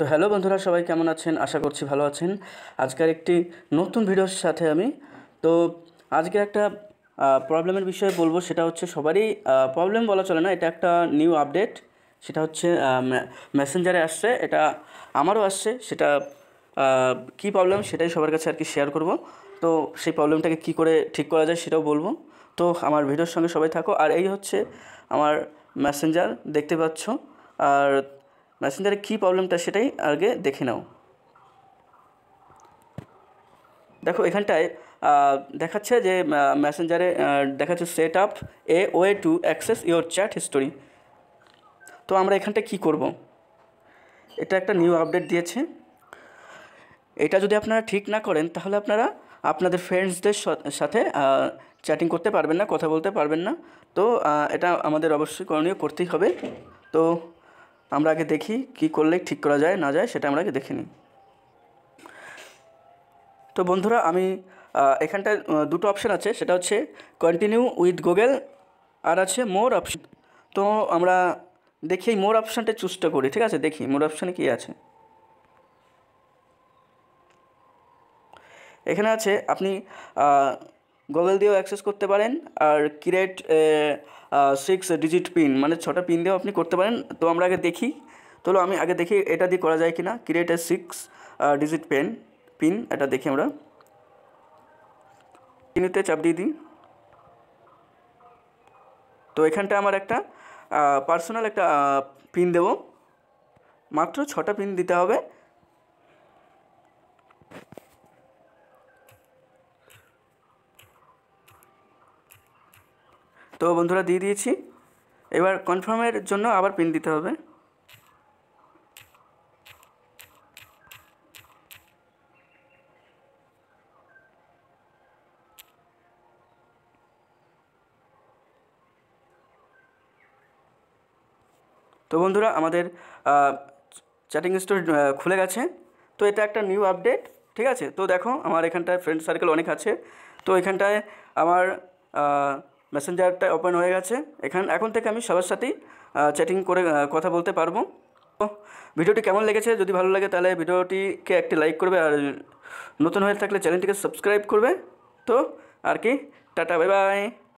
তো হ্যালো বন্ধুরা, সবাই কেমন আছেন? আশা করছি ভালো আছেন। আজকের একটি নতুন ভিডিওর সাথে আমি তো আজকে একটা প্রবলেমের বিষয়ে বলবো। সেটা হচ্ছে সবারই প্রবলেম বলা চলে না, এটা একটা নিউ আপডেট। সেটা হচ্ছে মেসেঞ্জারে আসছে, এটা আমারও আসছে। সেটা কী প্রবলেম সেটাই সবার কাছে আর কি শেয়ার করব। তো সেই প্রবলেমটাকে কী করে ঠিক করা যায় সেটাও বলবো। তো আমার ভিডিওর সঙ্গে সবাই থাকো। আর এই হচ্ছে আমার মেসেঞ্জার, দেখতে পাচ্ছ। আর মেসেঞ্জারে কী প্রবলেমটা সেটাই আগে দেখে নাও। দেখো এখানটায় দেখাচ্ছে যে মেসেঞ্জারে দেখাচ্ছে set up a way to access your chat history. তো আমরা এখানটায় কী করব? এটা একটা নিউ আপডেট দিয়েছে। এটা যদি আপনারা ঠিক না করেন তাহলে আপনারা আপনাদের ফ্রেন্ডসদের সাথে চ্যাটিং করতে পারবেন না, কথা বলতে পারবেন না। তো এটা আমাদের অবশ্যই করণীয় করতেই হবে। তো আমরা আগে দেখি কি করলে ঠিক করা যায় না যায়, সেটা আমরা আগে দেখে নিই। তো বন্ধুরা, আমি এখানটায় দুটো অপশান আছে, সেটা হচ্ছে কন্টিনিউ উইথ গুগল আর আছে মোর অপশান। তো আমরা দেখি এই মোর অপশানটা চুজটা করি, ঠিক আছে? দেখি মোর অপশানে কী আছে। এখানে আছে আপনি গুগল দিয়েও অ্যাক্সেস করতে পারেন, আর ক্রিয়েট 6 ডিজিট পিন, মানে 6টা পিন দিয়েও আপনি করতে পারেন। তো আমরা আগে দেখি, তো আমি আগে দেখি এটা দিয়ে করা যায় কি না। ক্রিয়েট 6 ডিজিট পিন, এটা দেখি আমরা পিনতে চাপ দিয়ে দিই। তো এখানটা আমার একটা পার্সোনাল একটা পিন দেব, মাত্র 6টা পিন দিতে হবে। তো বন্ধুরা দিয়ে দিয়েছি। এবার কনফার্মের জন্য আবার পিন দিতে হবে। তো বন্ধুরা, আমাদের চ্যাটিং স্টোরি খুলে গেছে। তো এটা একটা নিউ আপডেট, ঠিক আছে? তো দেখো আমার এখানটায় ফ্রেন্ড সার্কেল অনেক আছে। তো এখানটায় আমার মেসেঞ্জারটা ওপেন হয়ে গেছে। এখন থেকে আমি সবার সাথেই চ্যাটিং করে কথা বলতে পারবো। তো ভিডিওটি কেমন লেগেছে? যদি ভালো লাগে তাহলে ভিডিওটিকে একটি লাইক করবে, আর নতুন হয়ে থাকলে চ্যানেলটিকে সাবস্ক্রাইব করবে। তো আর কি, টাটা, বাই বাই।